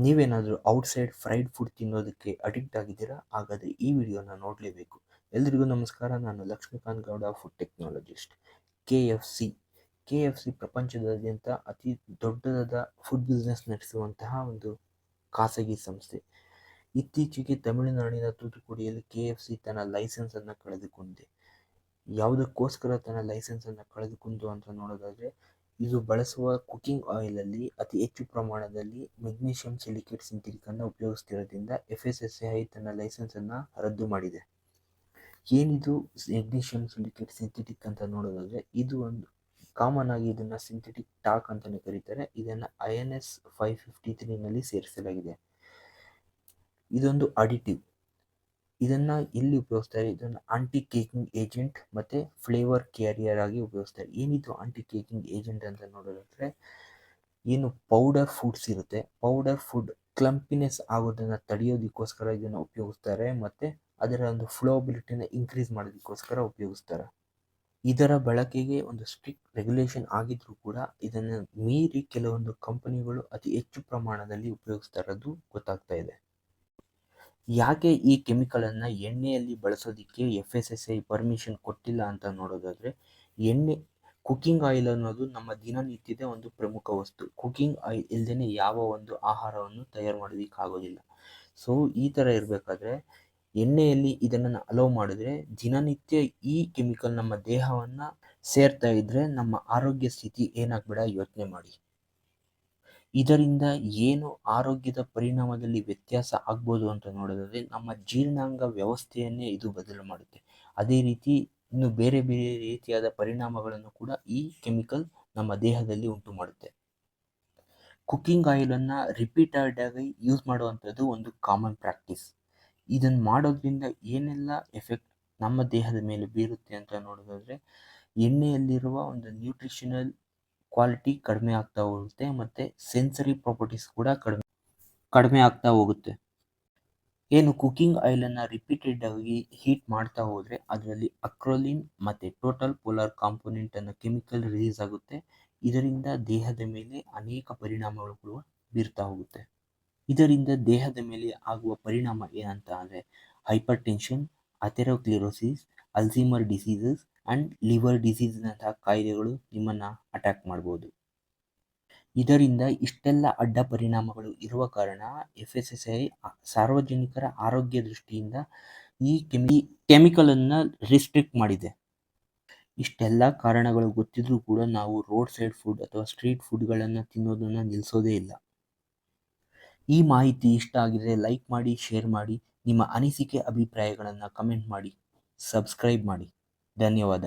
ನೀವೇನಾದರೂ outside fried food ತಿನ್ನೋದಕ್ಕೆ addict ಆಗಿದ್ದೀರಾ? ಹಾಗಾದರೆ ಈ ವಿಡಿಯೋನ ನೋಡಲೇಬೇಕು. ಎಲ್ರಿಗೂ ನಮಸ್ಕಾರ. ನಾನು Lakshmikanth Gowda, food technologist. K F C ಪ್ರಪಂಚದಾದ್ಯಂತ ಅತಿ ದೊಡ್ಡದಾದ ಫುಡ್ ಬಿಸ್ನೆಸ್ ನಡೆಸುವಂತಹ ಒಂದು ಖಾಸಗಿ ಸಂಸ್ಥೆ. ಇತ್ತೀಚೆಗೆ ತಮಿಳುನಾಡಿನ ತೂತುಕುಡಿಯಲ್ಲಿ ಕೆ.ಎಫ್.ಸಿ ತನ್ನ ಲೈಸೆನ್ಸನ್ನು ಕಳೆದುಕೊಂಡಿದೆ. ಯಾವುದಕ್ಕೋಸ್ಕರ ತನ್ನ ಲೈಸೆನ್ಸನ್ನು ಕಳೆದುಕೊಂಡು ಅಂತ ನೋಡೋದಾದರೆ, ಇದು ಬಳಸುವ ಕುಕಿಂಗ್ ಆಯಿಲಲ್ಲಿ ಅತಿ ಹೆಚ್ಚು ಪ್ರಮಾಣದಲ್ಲಿ ಮೆಗ್ನೀಷಿಯಂ ಸಿಲಿಕೇಟ್ ಸಿಂಥೆಟಿಕನ್ನು ಉಪಯೋಗಿಸ್ತಿರೋದ್ರಿಂದ FSSAI ತನ್ನ ಲೈಸೆನ್ಸನ್ನು ರದ್ದು ಮಾಡಿದೆ. ಏನಿದು ಮೆಗ್ನೀಷಿಯಂ ಸಿಲಿಕೇಟ್ ಸಿಂಥೆಟಿಕ್ ಅಂತ ನೋಡೋದಾದರೆ, ಇದು ಒಂದು ಕಾಮನ್ ಆಗಿ ಇದನ್ನು ಸಿಂಥೆಟಿಕ್ ಟಾಕ್ ಅಂತಲೇ ಕರೀತಾರೆ. ಇದನ್ನು INS 553ನಲ್ಲಿ ಸೇರಿಸಲಾಗಿದೆ. ಇದೊಂದು ಅಡಿಟಿವ್. ಇದನ್ನು ಎಲ್ಲಿ ಉಪಯೋಗಿಸ್ತಾರೆ? ಇದನ್ನು ಆಂಟಿ ಕೇಕಿಂಗ್ ಏಜೆಂಟ್ ಮತ್ತು ಫ್ಲೇವರ್ ಕ್ಯಾರಿಯರ್ ಆಗಿ ಉಪಯೋಗಿಸ್ತಾರೆ. ಏನಿದು ಆಂಟಿ ಕೇಕಿಂಗ್ ಏಜೆಂಟ್ ಅಂತ ನೋಡೋದಾದರೆ, ಏನು ಪೌಡರ್ ಫುಡ್ಸ್ ಇರುತ್ತೆ, ಪೌಡರ್ ಫುಡ್ ಕ್ಲಂಪಿನೆಸ್ ಆಗೋದನ್ನು ತಡೆಯೋದಕ್ಕೋಸ್ಕರ ಇದನ್ನು ಉಪಯೋಗಿಸ್ತಾರೆ ಮತ್ತು ಅದರ ಒಂದು ಫ್ಲೋಬಿಲಿಟಿನ ಇನ್ಕ್ರೀಸ್ ಮಾಡೋದಕ್ಕೋಸ್ಕರ ಉಪಯೋಗಿಸ್ತಾರೆ. ಇದರ ಬಳಕೆಗೆ ಒಂದು ಸ್ಟ್ರಿಕ್ಟ್ ರೆಗ್ಯುಲೇಷನ್ ಆಗಿದ್ರೂ ಕೂಡ ಇದನ್ನು ಮೀರಿ ಕೆಲವೊಂದು ಕಂಪನಿಗಳು ಅತಿ ಹೆಚ್ಚು ಪ್ರಮಾಣದಲ್ಲಿ ಉಪಯೋಗಿಸ್ತಾ ಇರೋದು ಗೊತ್ತಾಗ್ತಾ ಇದೆ. ಯಾಕೆ ಈ ಕೆಮಿಕಲನ್ನು ಎಣ್ಣೆಯಲ್ಲಿ ಬಳಸೋದಕ್ಕೆ FSSAI ಪರ್ಮಿಷನ್ ಕೊಟ್ಟಿಲ್ಲ ಅಂತ ನೋಡೋದಾದರೆ, ಕುಕಿಂಗ್ ಆಯಿಲ್ ಅನ್ನೋದು ನಮ್ಮ ದಿನನಿತ್ಯದ ಒಂದು ಪ್ರಮುಖ ವಸ್ತು. ಕುಕಿಂಗ್ ಆಯಿಲ್ ಇಲ್ಲದೇ ಯಾವ ಒಂದು ಆಹಾರವನ್ನು ತಯಾರು ಮಾಡೋದಕ್ಕಾಗೋದಿಲ್ಲ. ಸೊ ಈ ಥರ ಇರಬೇಕಾದ್ರೆ ಎಣ್ಣೆಯಲ್ಲಿ ಇದನ್ನು ಅಲೋ ಮಾಡಿದ್ರೆ ದಿನನಿತ್ಯ ಈ ಕೆಮಿಕಲ್ ನಮ್ಮ ದೇಹವನ್ನು ಸೇರ್ತಾ ಇದ್ದರೆ ನಮ್ಮ ಆರೋಗ್ಯ ಸ್ಥಿತಿ ಏನಾಗ್ಬೇಡ ಯೋಚನೆ ಮಾಡಿ. ಇದರಿಂದ ಏನು ಆರೋಗ್ಯದ ಪರಿಣಾಮದಲ್ಲಿ ವ್ಯತ್ಯಾಸ ಆಗ್ಬೋದು ಅಂತ ನೋಡೋದಾದರೆ, ನಮ್ಮ ಜೀರ್ಣಾಂಗ ವ್ಯವಸ್ಥೆಯನ್ನೇ ಇದು ಬದಲು ಮಾಡುತ್ತೆ. ಅದೇ ರೀತಿ ಇನ್ನು ಬೇರೆ ಬೇರೆ ರೀತಿಯಾದ ಪರಿಣಾಮಗಳನ್ನು ಕೂಡ ಈ ಕೆಮಿಕಲ್ ನಮ್ಮ ದೇಹದಲ್ಲಿ ಉಂಟು ಮಾಡುತ್ತೆ. ಕುಕಿಂಗ್ ಆಯಿಲನ್ನು ರಿಪೀಟೆಡ್ ಆಗಿ ಯೂಸ್ ಮಾಡುವಂಥದ್ದು ಒಂದು ಕಾಮನ್ ಪ್ರಾಕ್ಟೀಸ್. ಇದನ್ನು ಮಾಡೋದ್ರಿಂದ ಏನೆಲ್ಲ ಎಫೆಕ್ಟ್ ನಮ್ಮ ದೇಹದ ಮೇಲೆ ಬೀರುತ್ತೆ ಅಂತ ನೋಡೋದಾದರೆ, ಎಣ್ಣೆಯಲ್ಲಿರುವ ಒಂದು ನ್ಯೂಟ್ರಿಷನಲ್ ಕ್ವಾಲಿಟಿ ಕಡಿಮೆ ಆಗ್ತಾ ಹೋಗುತ್ತೆ ಮತ್ತು ಸೆನ್ಸರಿ ಪ್ರಾಪರ್ಟೀಸ್ ಕೂಡ ಕಡಿಮೆ ಆಗ್ತಾ ಹೋಗುತ್ತೆ. ಏನು ಕುಕಿಂಗ್ ಆಯಿಲನ್ನು ರಿಪೀಟೆಡ್ ಆಗಿ ಹೀಟ್ ಮಾಡ್ತಾ ಹೋದರೆ ಅದರಲ್ಲಿ ಅಕ್ರೋಲಿನ್ ಮತ್ತು ಟೋಟಲ್ ಪೋಲಾರ್ ಕಾಂಪೋನೆಂಟ್ ಅನ್ನೋ ಕೆಮಿಕಲ್ ರಿಲೀಸ್ ಆಗುತ್ತೆ. ಇದರಿಂದ ದೇಹದ ಮೇಲೆ ಅನೇಕ ಪರಿಣಾಮಗಳು ಕೂಡ ಬೀರ್ತಾ ಹೋಗುತ್ತೆ. ಇದರಿಂದ ದೇಹದ ಮೇಲೆ ಆಗುವ ಪರಿಣಾಮ ಏನಂತ ಅಂದರೆ hypertension, atherosclerosis, Alzheimer diseases and liver ಡಿಸೀಸ್ನಂತಹ ಕಾಯಿಲೆಗಳು ನಿಮ್ಮನ್ನು ಅಟ್ಯಾಕ್ ಮಾಡ್ಬೋದು. ಇದರಿಂದ ಇಷ್ಟೆಲ್ಲ ಅಡ್ಡ ಪರಿಣಾಮಗಳು ಇರುವ ಕಾರಣ FSSAI ಸಾರ್ವಜನಿಕರ ಆರೋಗ್ಯ ದೃಷ್ಟಿಯಿಂದ ಈ ಕೆಮಿಕಲನ್ನು ರಿಸ್ಟ್ರಿಕ್ಟ್ ಮಾಡಿದೆ. ಇಷ್ಟೆಲ್ಲ ಕಾರಣಗಳು ಗೊತ್ತಿದ್ರೂ ಕೂಡ ನಾವು ರೋಡ್ ಸೈಡ್ ಫುಡ್ ಅಥವಾ ಸ್ಟ್ರೀಟ್ ಫುಡ್ಗಳನ್ನು ತಿನ್ನೋದನ್ನು ನಿಲ್ಲಿಸೋದೇ ಇಲ್ಲ. ಈ ಮಾಹಿತಿ ಇಷ್ಟ ಆಗಿದ್ರೆ ಲೈಕ್ ಮಾಡಿ, ಶೇರ್ ಮಾಡಿ, ನಿಮ್ಮ ಅನಿಸಿಕೆ ಅಭಿಪ್ರಾಯಗಳನ್ನು ಕಮೆಂಟ್ ಮಾಡಿ, ಸಬ್ಸ್ಕ್ರೈಬ್ ಮಾಡಿ. ಧನ್ಯವಾದ.